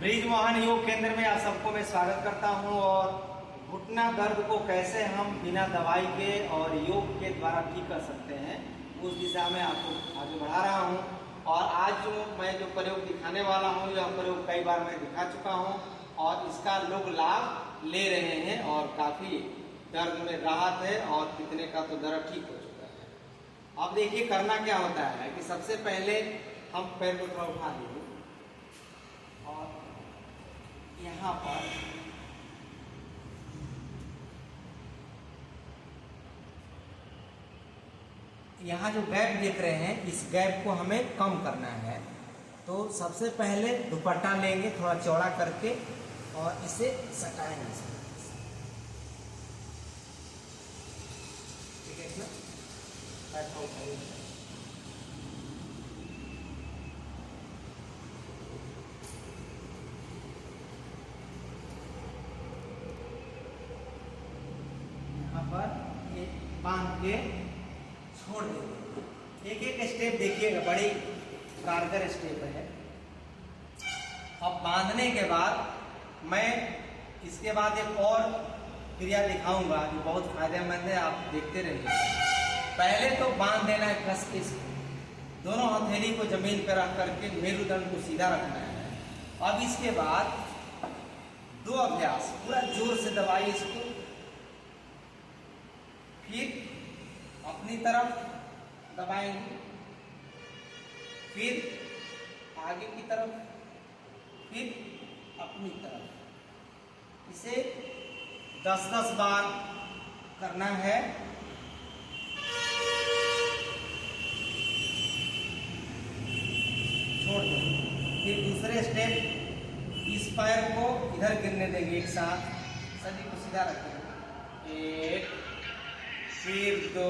Bridge Mohan योग केंद्र में आप सबको मैं स्वागत करता हूं। और घुटना दर्द को कैसे हम बिना दवाई के और योग के द्वारा ठीक कर सकते हैं, उस दिशा में आपको आगे बढ़ा रहा हूं। और आज मैं जो प्रयोग दिखाने वाला हूं, यह प्रयोग कई बार मैं दिखा चुका हूं और इसका लोग लाभ ले रहे हैं और काफ़ी दर्द में राहत है और कितने का तो दर्द ठीक हो चुका है। अब देखिए करना क्या होता है कि सबसे पहले हम पैर को थोड़ा उठा लीजिए और यहाँ पर यहाँ जो गैप देख रहे हैं, इस गैप को हमें कम करना है। तो सबसे पहले दुपट्टा लेंगे थोड़ा चौड़ा करके और इसे सटाएंगे, ठीक है ना। यहाँ पर एक बांध के छोड़ देंगे। एक एक स्टेप देखिएगा, बड़ी कारगर स्टेप है। अब बांधने के बाद मैं इसके बाद एक और क्रिया दिखाऊंगा जो बहुत फायदेमंद है, आप देखते रहिए। पहले तो बांध देना है कस के, दोनों हथेली को जमीन पर रख करके मेरुदंड को सीधा रखना है। अब इसके बाद दो अभ्यास पूरा जोर से दबाइए इसको, फिर अपनी तरफ दबाएंगे, फिर आगे की तरफ, फिर अपनी तरफ। इसे 10-10 बार करना है। छोड़ दो। फिर दूसरे स्टेप, इस पैर को इधर गिरने देंगे, एक साथ सभी को सीधा रखेंगे। 1, फिर 2,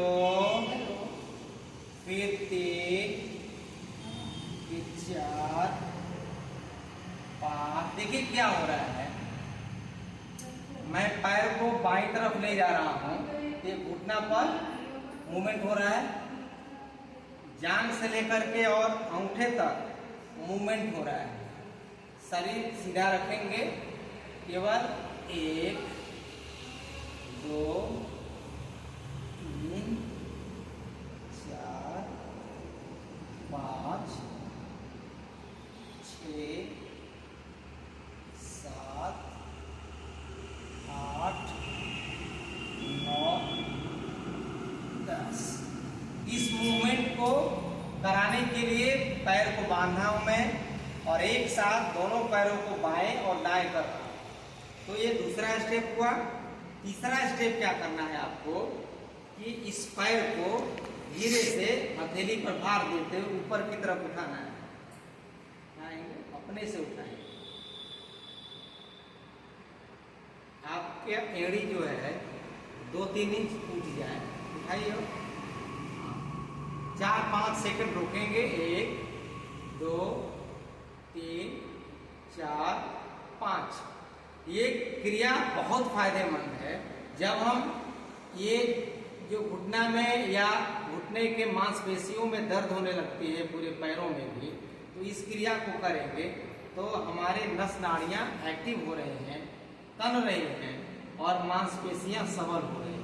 फिर 3, फिर 4, 5। देखिए क्या हो रहा है, मैं पैर को बाईं तरफ ले जा रहा हूं, ये घुटना पर मूवमेंट हो रहा है, जांघ से लेकर के और अंगूठे तक मूवमेंट हो रहा है। शरीर सीधा रखेंगे, केवल 1, 2, 3, 4, 5, 6, 7, 8, 9, 10। इस मूवमेंट को कराने के लिए पैर को बांधा हूं मैं और एक साथ दोनों पैरों को बाएं और दाएं कर रहा हूं। तो ये दूसरा स्टेप हुआ। तीसरा स्टेप क्या करना है आपको कि इस पैर को धीरे से हथेली पर भार देते हुए ऊपर की तरफ उठाना है। उठाएंगे, अपने से उठाएंगे। आपके एड़ी जो है 2-3 इंच उठ जाए, उठाइए। 4-5 सेकंड रोकेंगे। 1, 2, 3, 4, 5। ये क्रिया बहुत फायदेमंद है। जब हम ये जो घुटना में या घुटने के मांसपेशियों में दर्द होने लगती है, पूरे पैरों में भी, तो इस क्रिया को करेंगे तो हमारे नस नाड़ियां एक्टिव हो रहे हैं, तन रही हैं और मांसपेशियां सबल हो रही हैं।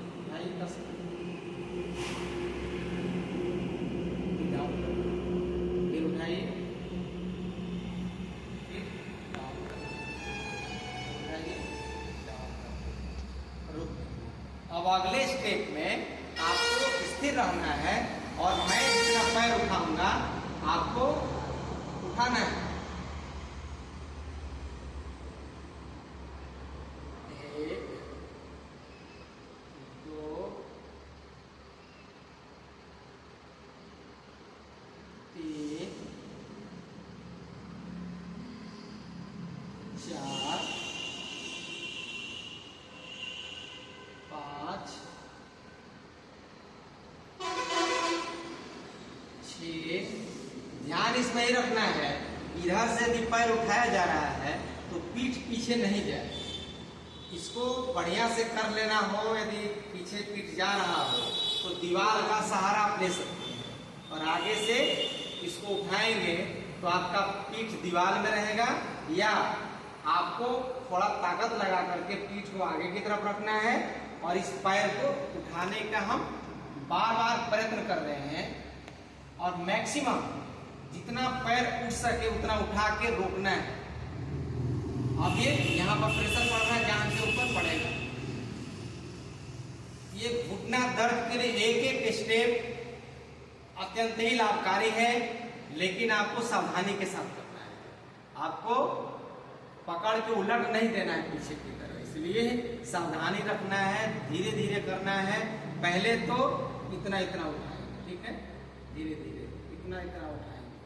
फिर उठाइए, फिर उठाइए, रुक। अब अगले स्टेप में आपको स्थिर रहना है और मैं जितना पैर उठाऊंगा आपको उठाना है। 1, 2, 3, 4, 5, 6। ध्यान इसमें ही रखना है, इधर से यदि पैर उठाया जा रहा है तो पीठ पीछे नहीं जाए। इसको बढ़िया से कर लेना हो, यदि पीछे पीठ जा रहा हो तो दीवार का सहारा आप ले सकते हैं और आगे से इसको उठाएंगे तो आपका पीठ दीवार में रहेगा या आपको थोड़ा ताकत लगा करके पीठ को आगे की तरफ रखना है और इस पैर को उठाने का हम बार बार प्रयत्न कर रहे हैं और मैक्सिमम जितना पैर उठ सके उतना उठा के रोकना है। अब ये यहाँ पर प्रेशर पड़ रहा है, जान से ऊपर पड़ेगा। ये घुटना दर्द के लिए एक एक स्टेप अत्यंत ही लाभकारी है, लेकिन आपको सावधानी के साथ करना है। आपको पकड़ के उलट नहीं देना है पीछे की तरफ, इसलिए सावधानी रखना है, धीरे धीरे करना है। पहले तो इतना इतना उठाएंगे, ठीक है, धीरे धीरे इतना इतना उठाएंगे,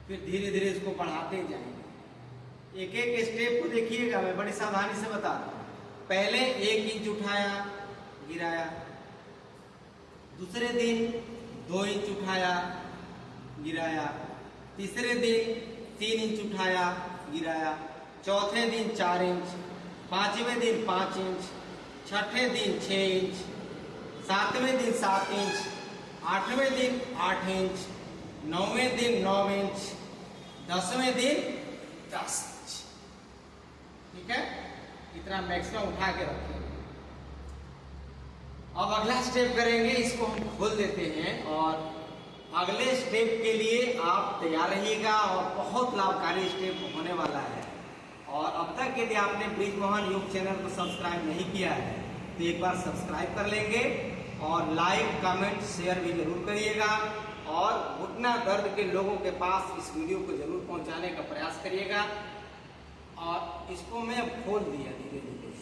फिर धीरे धीरे इसको बढ़ाते जाएंगे। एक एक स्टेप को देखिएगा, मैं बड़ी सावधानी से बता रहा हूँ। पहले 1 इंच उठाया, गिराया। दूसरे दिन 2 इंच उठाया, गिराया। तीसरे दिन 3 इंच उठाया, गिराया। चौथे दिन 4 इंच, पांचवें दिन 5 इंच, छठे दिन 6 इंच, सातवें दिन 7 इंच, आठवें दिन 8 इंच, नौवें दिन 9 इंच, 10वें दिन 10 इंच। ठीक है, इतना मैक्सिमम उठा के रखेंगे। अब अगला स्टेप करेंगे, इसको हम खोल देते हैं और अगले स्टेप के लिए आप तैयार रहिएगा और बहुत लाभकारी स्टेप होने वाला है। और अब तक यदि आपने ब्रिजमोहन योग चैनल को सब्सक्राइब नहीं किया है तो एक बार सब्सक्राइब कर लेंगे और लाइक कमेंट शेयर भी जरूर करिएगा और घुटना दर्द के लोगों के पास इस वीडियो को जरूर पहुंचाने का प्रयास करिएगा। और इसको मैं खोल दिया धीरे धीरे।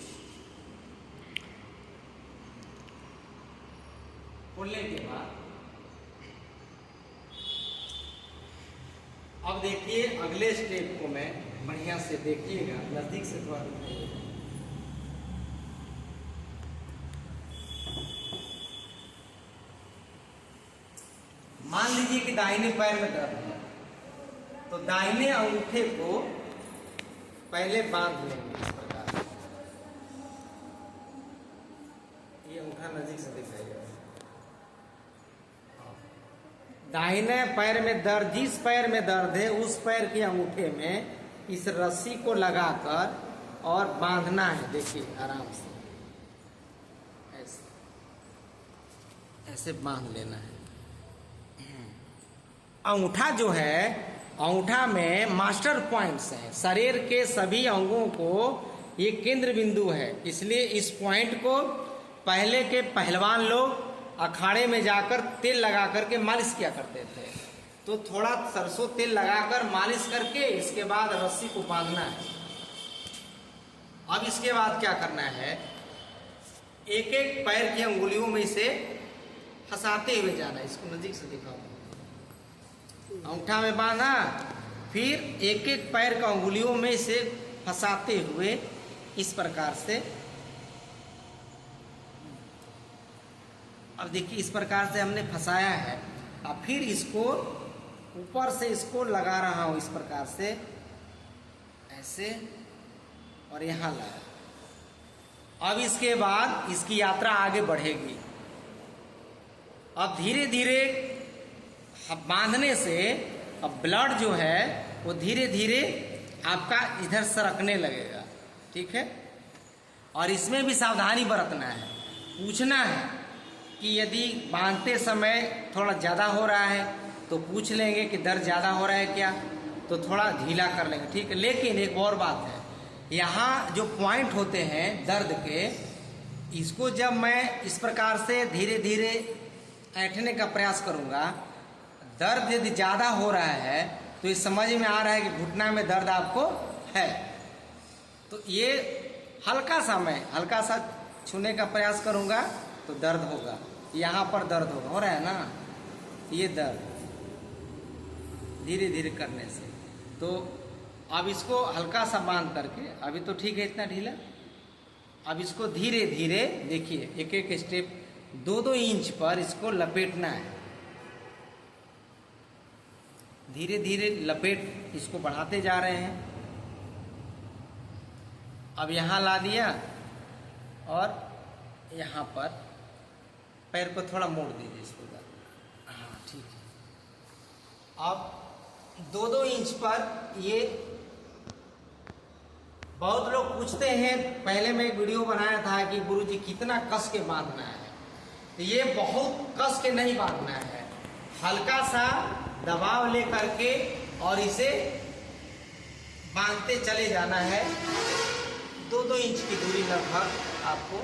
खोलने के बाद अब देखिए अगले स्टेप को मैं बढ़िया से देखिएगा, नजदीक से थोड़ा दिखाइएगा। मान लीजिए कि दाहिने पैर में दर्द है, तो दाहिने अंगूठे को पहले बांध लेंगे इस प्रकार। ये अंगूठा नजदीक से दिखाइएगा। दाहिने पैर में दर्द, जिस पैर में दर्द है उस पैर के अंगूठे में इस रस्सी को लगाकर और बांधना है। देखिए आराम से ऐसे ऐसे बांध लेना है। अंगूठा जो है, अंगूठा में मास्टर पॉइंट्स हैं, शरीर के सभी अंगों को ये केंद्र बिंदु है। इसलिए इस पॉइंट को पहले के पहलवान लोग अखाड़े में जाकर तेल लगा करके मालिश किया करते थे। तो थोड़ा सरसों तेल लगाकर मालिश करके इसके बाद रस्सी को बांधना है। अब इसके बाद क्या करना है, एक एक पैर की अंगुलियों में इसे फंसाते हुए जाना है। इसको नजदीक से दिखाओ। अंगूठा में बांधा, फिर एक एक पैर का अंगुलियों में इसे फंसाते हुए इस प्रकार से। अब देखिए इस प्रकार से हमने फंसाया है। अब फिर इसको ऊपर से इसको लगा रहा हूं इस प्रकार से, ऐसे, और यहाँ लगा। अब इसके बाद इसकी यात्रा आगे बढ़ेगी। अब धीरे धीरे बांधने से अब ब्लड जो है वो धीरे धीरे आपका इधर सरकने लगेगा। ठीक है, और इसमें भी सावधानी बरतना है। पूछना है कि यदि बांधते समय थोड़ा ज़्यादा हो रहा है तो पूछ लेंगे कि दर्द ज़्यादा हो रहा है क्या, तो थोड़ा ढीला कर लेंगे। ठीक है, लेकिन एक और बात है, यहाँ जो पॉइंट होते हैं दर्द के, इसको जब मैं इस प्रकार से धीरे धीरे ऐंठने का प्रयास करूँगा, दर्द यदि ज़्यादा हो रहा है तो ये समझ में आ रहा है कि घुटना में दर्द आपको है, तो ये हल्का सा मैं हल्का सा छूने का प्रयास करूँगा तो दर्द होगा। यहाँ पर दर्द होगा, हो रहा है ना, ये दर्द धीरे धीरे करने से। तो अब इसको हल्का सा बांध करके, अभी तो ठीक है इतना ढीला, अब इसको धीरे धीरे देखिए एक एक स्टेप 2-2 इंच पर इसको लपेटना है। धीरे धीरे लपेट इसको बढ़ाते जा रहे हैं। अब यहाँ ला दिया और यहाँ पर पैर को थोड़ा मोड़ दीजिए इसको। हाँ ठीक है। अब 2-2 इंच पर ये बहुत लोग पूछते हैं, पहले मैं एक वीडियो बनाया था कि गुरुजी कितना कस के बांधना है। तो ये बहुत कस के नहीं बांधना है, हल्का सा दबाव ले करके और इसे बांधते चले जाना है। 2-2 इंच की दूरी लगभग आपको,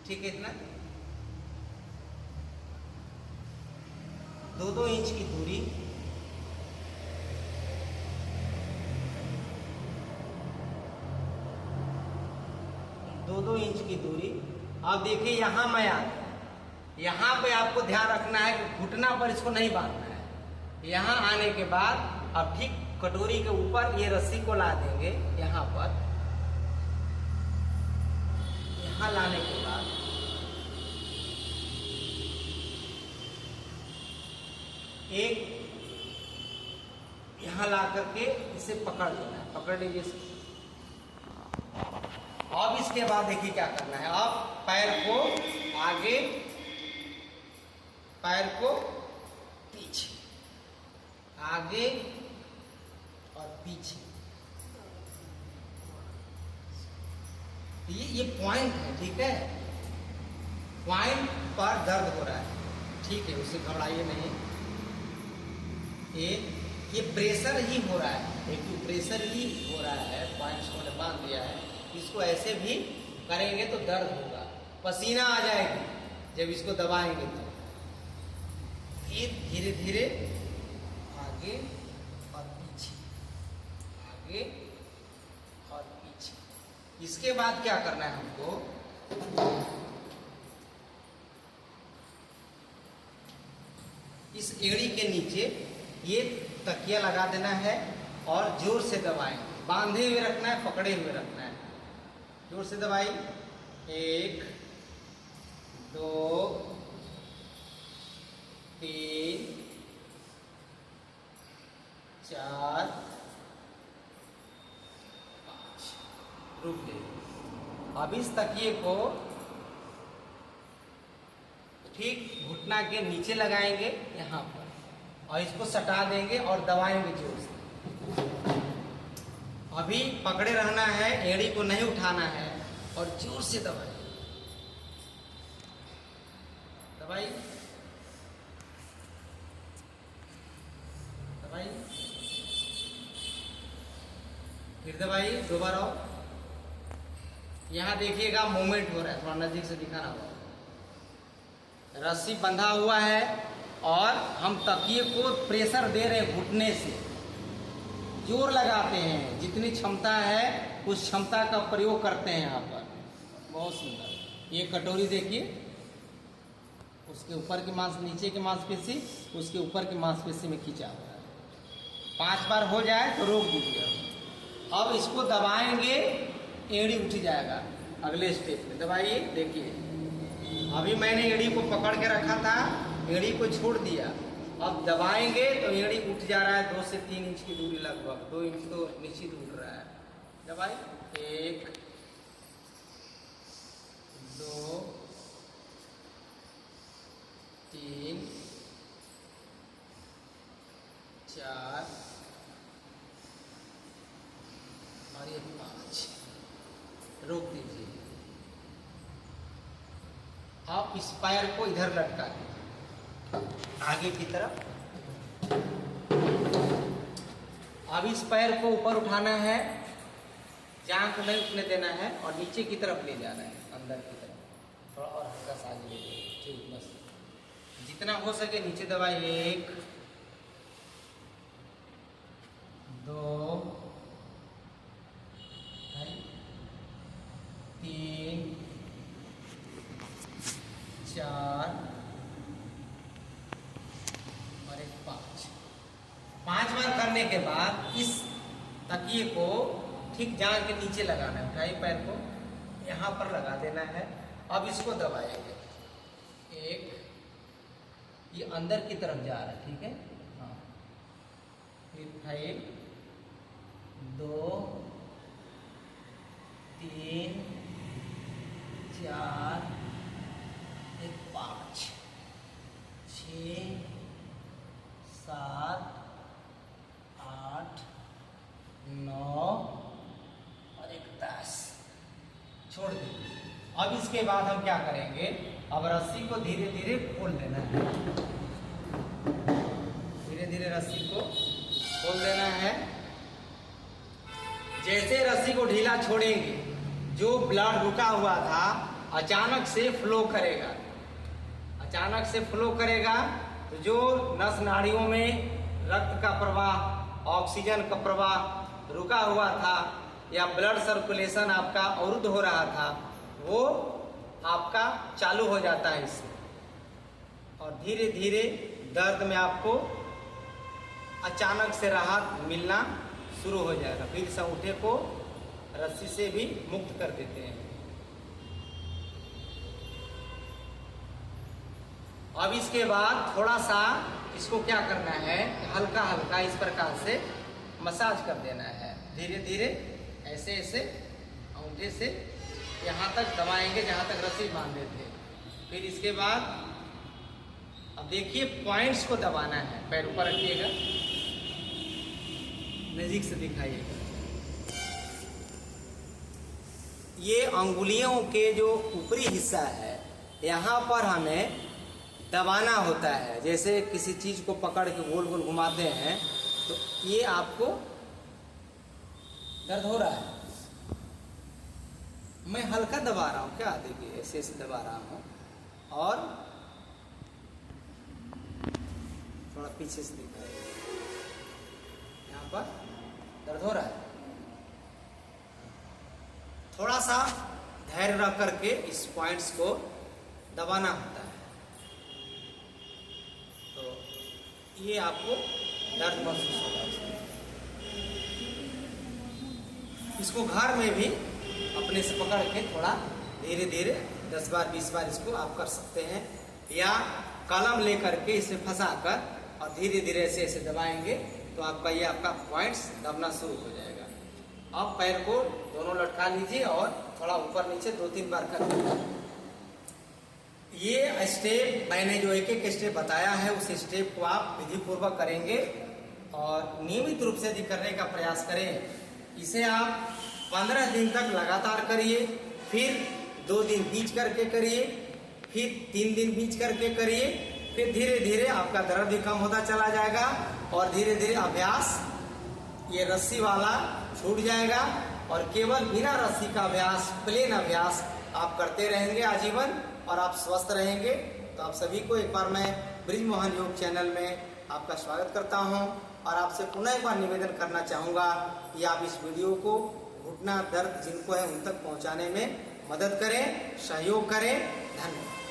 ठीक है, इतना 2-2 इंच की दूरी, दो इंच की दूरी। अब देखिए यहाँ मैं आ गया, यहाँ पे आपको ध्यान रखना है कि घुटना पर इसको नहीं बांधना है। यहाँ आने के बाद अब ठीक कटोरी के ऊपर ये रस्सी को ला देंगे, यहाँ पर, यहाँ लाने के बाद एक यहाँ ला करके इसे पकड़ लेना है, पकड़ लीजिए। अब इसके बाद देखिए क्या करना है। अब पैर को आगे, पैर को पीछे, आगे और पीछे। ये पॉइंट है, ठीक है, पॉइंट पर दर्द हो रहा है, ठीक है, उससे घबराइए नहीं। ये प्रेशर ही हो रहा है, एक प्रेशर ही हो रहा है, पॉइंट्स को मैंने बांध दिया है। इसको ऐसे भी करेंगे तो दर्द होगा, पसीना आ जाएगी जब इसको दबाएंगे तो। फिर धीरे धीरे आगे और पीछे, आगे और पीछे। इसके बाद क्या करना है हमको, इस एड़ी के नीचे ये तकिया लगा देना है और जोर से दबाएंगे, बांधे हुए रखना है, पकड़े हुए रखना है, जोर से दबाई। 1 2 3 4 5, रुक गए। अब इस तकिए को ठीक घुटना के नीचे लगाएंगे यहाँ पर, और इसको सटा देंगे और दबाएंगे जोर से। अभी पकड़े रहना है, एड़ी को नहीं उठाना है, और जोर से दबाइए, दबाइए, दबाइए, फिर दबाइए, दोबारा। यहाँ देखिएगा मूवमेंट हो रहा है, थोड़ा नजदीक से दिखाना होगा। रस्सी बंधा हुआ है और हम तकिए को प्रेशर दे रहे हैं, घुटने से जोर लगाते हैं, जितनी क्षमता है उस क्षमता का प्रयोग करते हैं यहाँ पर। बहुत सुंदर। ये कटोरी देखिए, उसके ऊपर की मांस, नीचे की मांसपेशी, उसके ऊपर की मांसपेशी में खींचा हुआ है। 5 बार हो जाए तो रोक दीजिए। अब इसको दबाएंगे, एड़ी उठ जाएगा। अगले स्टेप में दबाइए, देखिए अभी मैंने एड़ी को पकड़ के रखा था, एड़ी को छोड़ दिया, अब दबाएंगे तो एड़ी उठ जा रहा है। 2 से 3 इंच की दूरी, लगभग 2 इंच तो निश्चित उठ रहा है। दबाई, 1 2 3 4 और ये 5। रोक दीजिए। आप इस पैर को इधर लटका दीजिए आगे की तरफ। अब इस पैर को ऊपर उठाना है, जांघ को नहीं उठने देना है, और नीचे की तरफ ले जाना है, अंदर की तरफ। थोड़ा और हल्का सा आगे ले जाइए, ठीक, बस जितना हो सके नीचे दबाइए। 1 2 3 4 और 5। 5 बार करने के बाद इस तकिए को ठीक जांघ के नीचे लगाना है। उठाइए पैर को, यहाँ पर लगा देना है। अब इसको दबाएंगे। 1, ये अंदर की तरफ जा रहा है, ठीक है, हाँ। फिर उठाइए, 2 3 4 5 6 7 8 9 छोड़ दीजिए। अब इसके बाद हम क्या करेंगे, अब रस्सी को धीरे धीरे खोल देना है, धीरे धीरे रस्सी को खोल देना है। जैसे रस्सी को ढीला छोड़ेंगे, जो ब्लड रुका हुआ था अचानक से फ्लो करेगा, अचानक से फ्लो करेगा। तो जो नस नाड़ियों में रक्त का प्रवाह, ऑक्सीजन का प्रवाह रुका हुआ था या ब्लड सर्कुलेशन आपका अवरुद्ध हो रहा था, वो आपका चालू हो जाता है इससे, और धीरे धीरे दर्द में आपको अचानक से राहत मिलना शुरू हो जाएगा। फिर इस अंगूठे को रस्सी से भी मुक्त कर देते हैं। अब इसके बाद थोड़ा सा इसको क्या करना है, हल्का हल्का इस प्रकार से मसाज कर देना है, धीरे धीरे ऐसे ऐसे अंगूठे से यहाँ तक दबाएंगे जहाँ तक रस्सी बांधे थे। फिर इसके बाद अब देखिए पॉइंट्स को दबाना है, पैर ऊपर रखिएगा, नजीक से दिखाइएगा। ये अंगुलियों के जो ऊपरी हिस्सा है यहाँ पर हमें दबाना होता है। जैसे किसी चीज को पकड़ के गोल गोल घुमाते हैं तो ये आपको दर्द हो रहा है। मैं हल्का दबा रहा हूँ, क्या देखिए ऐसे ऐसे दबा रहा हूँ, और थोड़ा पीछे से दिखाइए, यहाँ पर दर्द हो रहा है। थोड़ा सा धैर्य रख करके इस पॉइंट्स को दबाना होता है, तो ये आपको दर्द महसूस होगा। इसको घर में भी अपने से पकड़ के थोड़ा धीरे धीरे 10 बार 20 बार इसको आप कर सकते हैं, या कलम लेकर के इसे फंसा कर और धीरे धीरे ऐसे ऐसे दबाएंगे तो आपका ये आपका पॉइंट्स दबना शुरू हो जाएगा। अब पैर को दोनों लटका लीजिए और थोड़ा ऊपर नीचे 2-3 बार कर लीजिए। ये स्टेप मैंने जो एक एक स्टेप बताया है उस स्टेप को आप विधि पूर्वक करेंगे और नियमित रूप से यदि करने का प्रयास करें। इसे आप 15 दिन तक लगातार करिए, फिर 2 दिन बीच करके करिए, फिर 3 दिन बीच करके करिए, फिर धीरे धीरे आपका दर्द भी कम होता चला जाएगा और धीरे धीरे अभ्यास ये रस्सी वाला छूट जाएगा और केवल बिना रस्सी का अभ्यास, प्लेन अभ्यास आप करते रहेंगे आजीवन और आप स्वस्थ रहेंगे। तो आप सभी को एक बार मैं ब्रिजमोहन योग चैनल में आपका स्वागत करता हूं और आपसे पुनः एक बार निवेदन करना चाहूँगा कि आप इस वीडियो को घुटना दर्द जिनको है उन तक पहुँचाने में मदद करें, सहयोग करें। धन्यवाद।